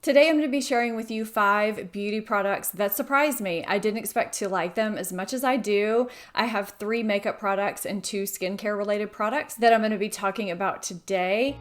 Today I'm going to be sharing with you 5 beauty products that surprised me. I didn't expect to like them as much as I do. I have 3 makeup products and 2 skincare related products that I'm going to be talking about today.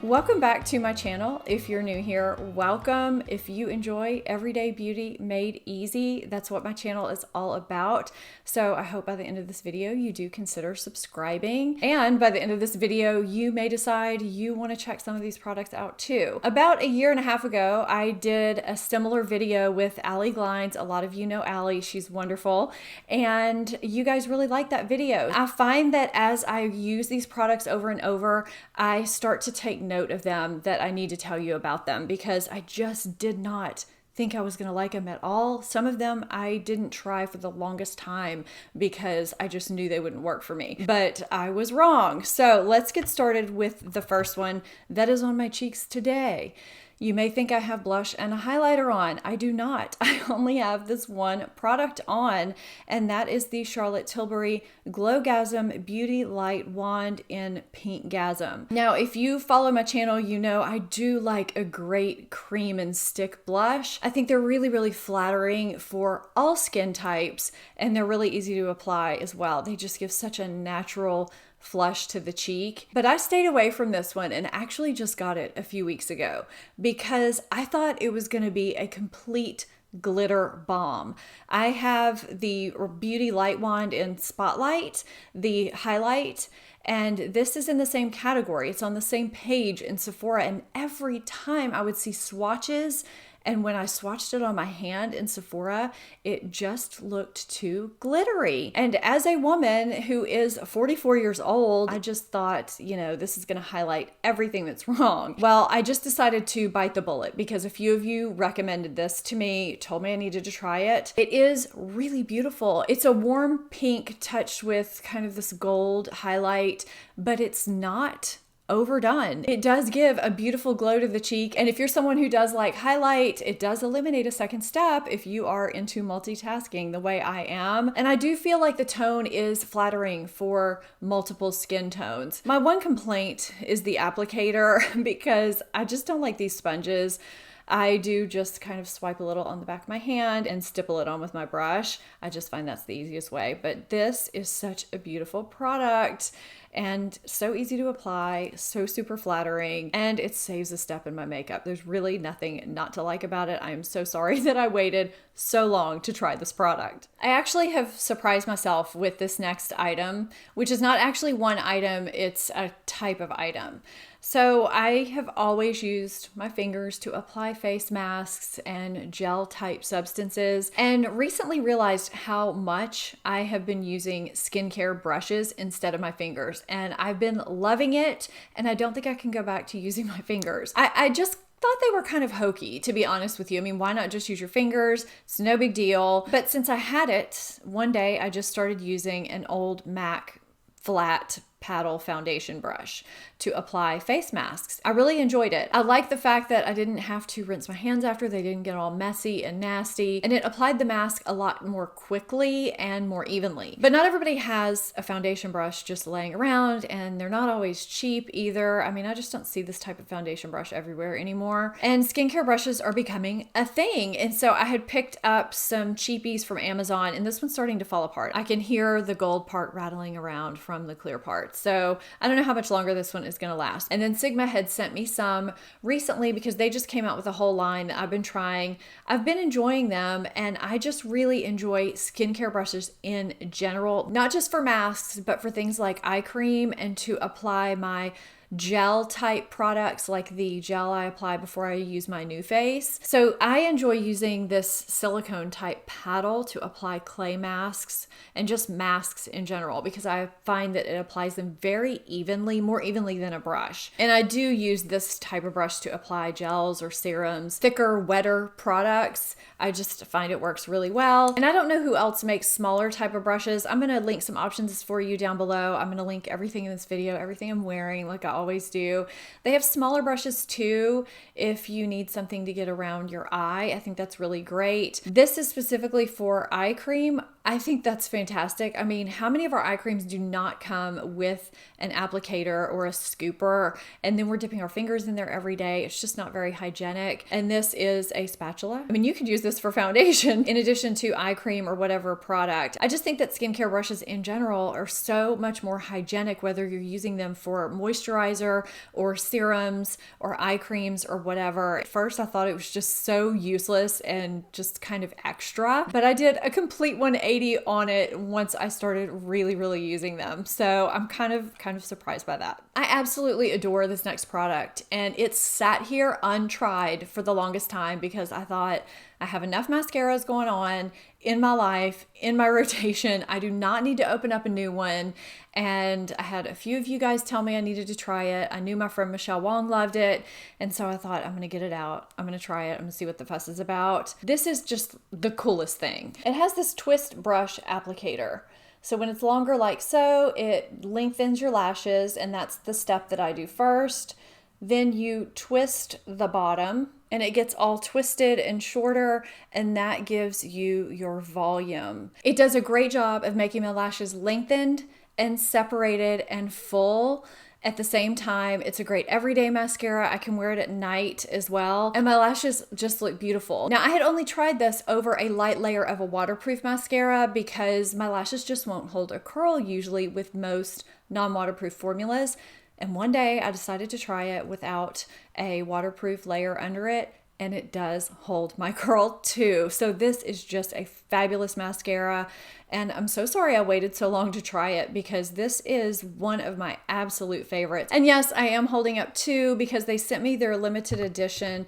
Welcome back to my channel. If you're new here, welcome. If you enjoy everyday beauty made easy, that's what my channel is all about. So I hope by the end of this video, you do consider subscribing. And by the end of this video, you may decide you want to check some of these products out too. About a year and a half ago, I did a similar video with Allie Glines. A lot of you know Allie, she's wonderful. And you guys really like that video. I find that as I use these products over and over, I start to take note of them, that I need to tell you about them, because I just did not think I was going to like them at all. Some of them I didn't try for the longest time because I just knew they wouldn't work for me, but I was wrong. So let's get started with the first one that is on my cheeks today. You may think I have blush and a highlighter on. I do not. I only have this one product on, and that is the Charlotte Tilbury Glowgasm Beauty Light Wand in Pinkgasm. Now, if you follow my channel, you know I do like a great cream and stick blush. I think they're really, really flattering for all skin types, and they're really easy to apply as well. They just give such a natural flush to the cheek. But I stayed away from this one and actually just got it a few weeks ago because I thought it was going to be a complete glitter bomb. I have the Beauty Light Wand in Spotlight, the highlight, and this is in the same category. It's on the same page in Sephora, and every time I would see swatches, and when I swatched it on my hand in Sephora, it just looked too glittery. And as a woman who is 44 years old, I just thought, you know, this is gonna highlight everything that's wrong. Well, I just decided to bite the bullet because a few of you recommended this to me, told me I needed to try it. It is really beautiful. It's a warm pink touched with kind of this gold highlight, but it's not overdone. It does give a beautiful glow to the cheek, and if you're someone who does like highlight, it does eliminate a second step if you are into multitasking the way I am. And I do feel like the tone is flattering for multiple skin tones. My one complaint is the applicator because I just don't like these sponges. I do just kind of swipe a little on the back of my hand and stipple it on with my brush. I just find that's the easiest way, but this is such a beautiful product and so easy to apply, so super flattering, and it saves a step in my makeup. There's really nothing not to like about it. I am so sorry that I waited so long to try this product. I actually have surprised myself with this next item, which is not actually one item, it's a type of item. So I have always used my fingers to apply face masks and gel type substances, and recently realized how much I have been using skincare brushes instead of my fingers, and I've been loving it, and I don't think I can go back to using my fingers. I just thought they were kind of hokey, to be honest with you. I mean, why not just use your fingers? It's no big deal. But since I had it, one day I just started using an old MAC flat paddle foundation brush to apply face masks. I really enjoyed it. I like the fact that I didn't have to rinse my hands after. They didn't get all messy and nasty, and it applied the mask a lot more quickly and more evenly. But not everybody has a foundation brush just laying around, and they're not always cheap either. I mean, I just don't see this type of foundation brush everywhere anymore. And skincare brushes are becoming a thing. And so I had picked up some cheapies from Amazon, and this one's starting to fall apart. I can hear the gold part rattling around from the clear part. So I don't know how much longer this one is going to last. And then Sigma had sent me some recently because they just came out with a whole line that I've been trying. I've been enjoying them, and I just really enjoy skincare brushes in general, not just for masks, but for things like eye cream and to apply my gel type products like the gel I apply before I use my new face. So I enjoy using this silicone type paddle to apply clay masks and just masks in general because I find that it applies them very evenly, more evenly than a brush. And I do use this type of brush to apply gels or serums, thicker, wetter products. I just find it works really well. And I don't know who else makes smaller type of brushes. I'm going to link some options for you down below. I'm going to link everything in this video, everything I'm wearing, like I always do. They have smaller brushes too if you need something to get around your eye. I think that's really great. This is specifically for eye cream. I think that's fantastic. I mean, how many of our eye creams do not come with an applicator or a scooper, and then we're dipping our fingers in there every day? It's just not very hygienic. And this is a spatula. I mean, you could use this for foundation in addition to eye cream or whatever product. I just think that skincare brushes in general are so much more hygienic, whether you're using them for moisturizer or serums or eye creams or whatever. At first, I thought it was just so useless and just kind of extra, but I did a complete 180 on it once I started really using them. So I'm kind of surprised by that. I absolutely adore this next product, and it's sat here untried for the longest time because I thought I have enough mascaras going on in my life, in my rotation. I do not need to open up a new one. And I had a few of you guys tell me I needed to try it. I knew my friend Michelle Wong loved it. And so I thought, I'm going to get it out. I'm going to try it. I'm going to see what the fuss is about. This is just the coolest thing. It has this twist brush applicator. So when it's longer like so, it lengthens your lashes, and that's the step that I do first. Then you twist the bottom and it gets all twisted and shorter, and that gives you your volume. It does a great job of making my lashes lengthened and separated and full at the same time. It's a great everyday mascara. I can wear it at night as well, and my lashes just look beautiful. Now, I had only tried this over a light layer of a waterproof mascara because my lashes just won't hold a curl usually with most non-waterproof formulas. And one day I decided to try it without a waterproof layer under it, and it does hold my curl too. So this is just a fabulous mascara, and I'm so sorry I waited so long to try it because this is one of my absolute favorites. And yes, I am holding up two because they sent me their limited edition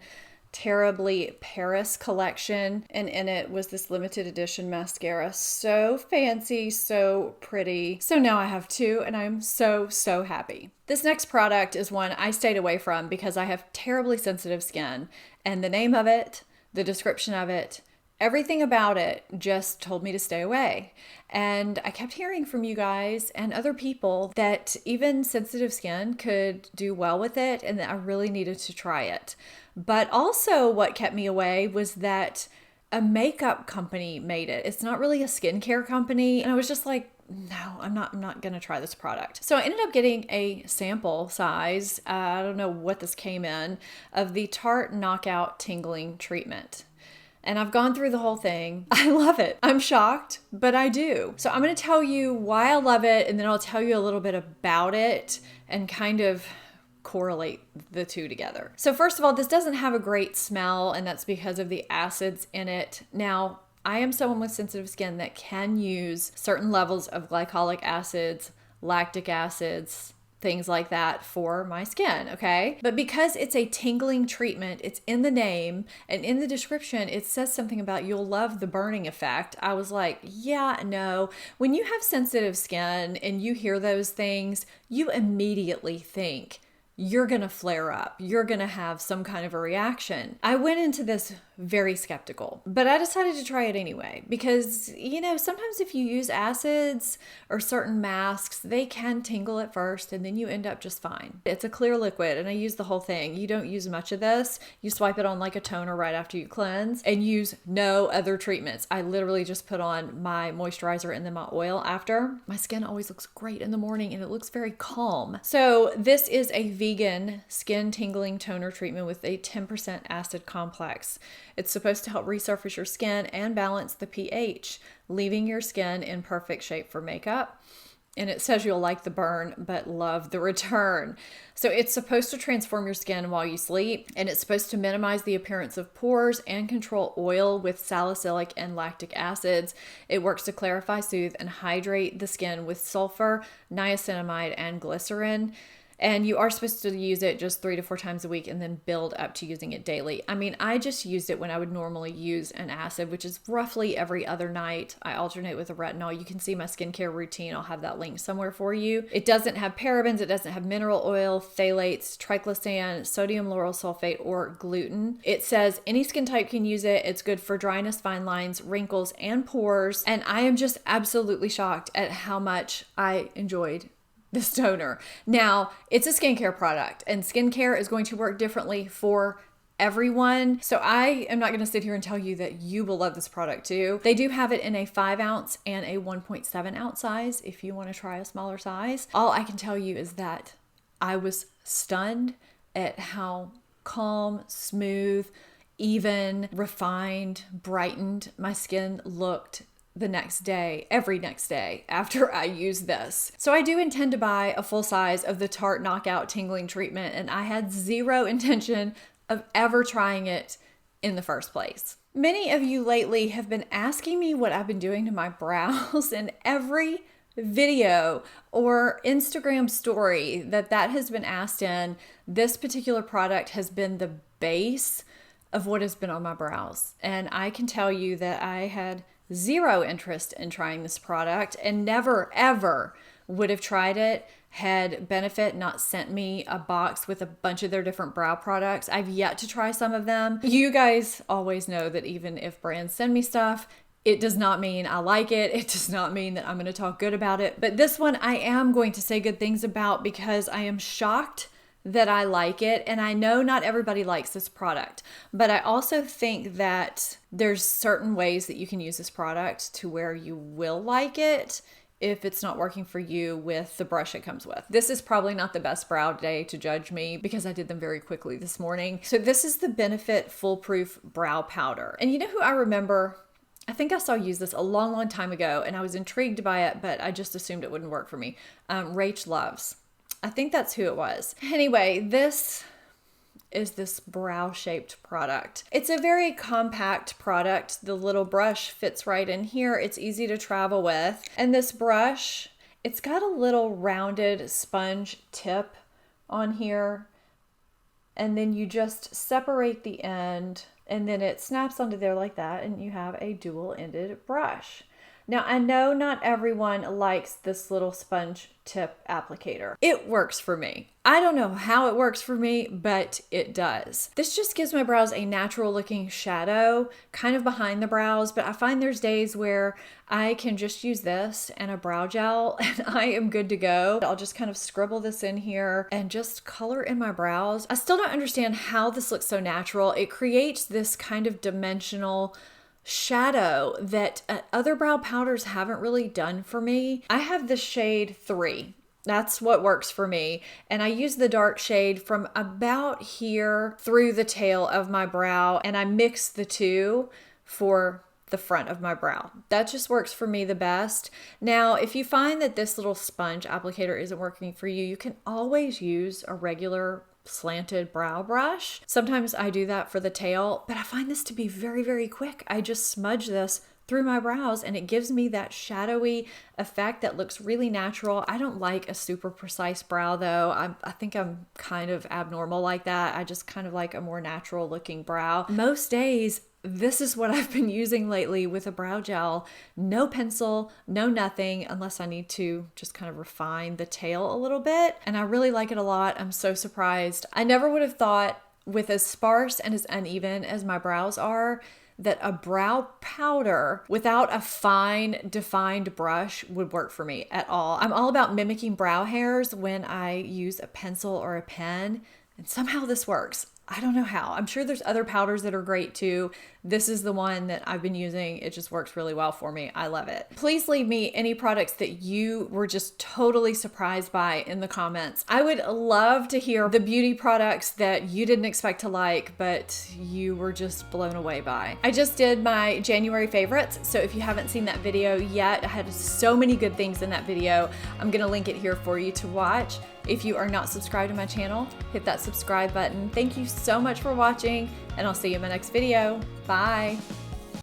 Terribly Paris collection, and in it was this limited edition mascara. So fancy, so pretty. So now I have two, and I'm so happy. This next product is one I stayed away from because I have terribly sensitive skin, and the name of it, the description of it, everything about it just told me to stay away. And I kept hearing from you guys and other people that even sensitive skin could do well with it, and that I really needed to try it. But also what kept me away was that a makeup company made it. It's not really a skincare company. And I was just like, no, I'm not gonna try this product. So I ended up getting a sample size, I don't know what this came in, of the Tarte Knockout Tingling Treatment. And I've gone through the whole thing. I love it. I'm shocked, but I do. So I'm gonna tell you why I love it, and then I'll tell you a little bit about it and kind of correlate the two together. So first of all, this doesn't have a great smell, and that's because of the acids in it. Now, I am someone with sensitive skin that can use certain levels of glycolic acids, lactic acids, things like that for my skin, okay? But because it's a tingling treatment, it's in the name, and in the description, it says something about you'll love the burning effect. I was like, yeah, no. When you have sensitive skin and you hear those things, you immediately think you're gonna flare up. You're gonna have some kind of a reaction. I went into this very skeptical, but I decided to try it anyway because, you know, sometimes if you use acids or certain masks, they can tingle at first and then you end up just fine. It's a clear liquid, and I use the whole thing. You don't use much of this. You swipe it on like a toner right after you cleanse and use no other treatments. I literally just put on my moisturizer and then my oil after. My skin always looks great in the morning and it looks very calm. So this is a vegan skin tingling toner treatment with a 10% acid complex. It's supposed to help resurface your skin and balance the pH, leaving your skin in perfect shape for makeup. And it says you'll like the burn, but love the return. So it's supposed to transform your skin while you sleep, and it's supposed to minimize the appearance of pores and control oil with salicylic and lactic acids. It works to clarify, soothe, and hydrate the skin with sulfur, niacinamide, and glycerin. And you are supposed to use it just 3 to 4 times a week and then build up to using it daily. I mean, I just used it when I would normally use an acid, which is roughly every other night. I alternate with a retinol. You can see my skincare routine. I'll have that link somewhere for you. It doesn't have parabens. It doesn't have mineral oil, phthalates, triclosan, sodium lauryl sulfate, or gluten. It says any skin type can use it. It's good for dryness, fine lines, wrinkles, and pores. And I am just absolutely shocked at how much I enjoyed this toner. Now, it's a skincare product, and skincare is going to work differently for everyone. So I am not going to sit here and tell you that you will love this product too. They do have it in a 5 ounce and a 1.7 ounce size if you want to try a smaller size. All I can tell you is that I was stunned at how calm, smooth, even, refined, brightened my skin looked the next day, every next day after I use this. So I do intend to buy a full size of the Tarte Knockout Tingling Treatment, and I had zero intention of ever trying it in the first place. Many of you lately have been asking me what I've been doing to my brows, and every video or Instagram story that has been asked in, this particular product has been the base of what has been on my brows. And I can tell you that I had zero interest in trying this product and never ever would have tried it had Benefit not sent me a box with a bunch of their different brow products. I've yet to try some of them. You guys always know that even if brands send me stuff, it does not mean I like it. It does not mean that I'm going to talk good about it. But this one I am going to say good things about because I am shocked that I like it. And I know not everybody likes this product, but I also think that there's certain ways that you can use this product to where you will like it if it's not working for you with the brush it comes with. This is probably not the best brow day to judge me because I did them very quickly this morning. So this is the Benefit Foolproof Brow Powder. And you know who I remember? I think I saw use this a long time ago and I was intrigued by it, but I just assumed it wouldn't work for me. Rach Loves. I think that's who it was. Anyway, this is this brow-shaped product. It's a very compact product. The little brush fits right in here. It's easy to travel with. And this brush, it's got a little rounded sponge tip on here. And then you just separate the end and then it snaps onto there like that and you have a dual-ended brush. Now, I know not everyone likes this little sponge tip applicator. It works for me. I don't know how it works for me, but it does. This just gives my brows a natural looking shadow, kind of behind the brows, but I find there's days where I can just use this and a brow gel and I am good to go. I'll just kind of scribble this in here and just color in my brows. I still don't understand how this looks so natural. It creates this kind of dimensional shadow that other brow powders haven't really done for me. I have the shade 3. That's what works for me. And I use the dark shade from about here through the tail of my brow and I mix the two for the front of my brow. That just works for me the best. Now, if you find that this little sponge applicator isn't working for you, you can always use a regular slanted brow brush. Sometimes I do that for the tail, but I find this to be very quick. I just smudge this through my brows and it gives me that shadowy effect that looks really natural. I don't like a super precise brow though. I think I'm kind of abnormal like that. I just kind of like a more natural looking brow. Most days, this is what I've been using lately with a brow gel. No pencil, no nothing, unless I need to just kind of refine the tail a little bit. And I really like it a lot. I'm so surprised. I never would have thought with as sparse and as uneven as my brows are, that a brow powder without a fine defined brush would work for me at all. I'm all about mimicking brow hairs when I use a pencil or a pen, and somehow this works. I don't know how. I'm sure there's other powders that are great too. This is the one that I've been using. It just works really well for me. I love it. Please leave me any products that you were just totally surprised by in the comments. I would love to hear the beauty products that you didn't expect to like, but you were just blown away by. I just did my January favorites. So if you haven't seen that video yet, I had so many good things in that video. I'm gonna link it here for you to watch. If you are not subscribed to my channel, hit that subscribe button. Thank you so much for watching, and I'll see you in my next video. Bye.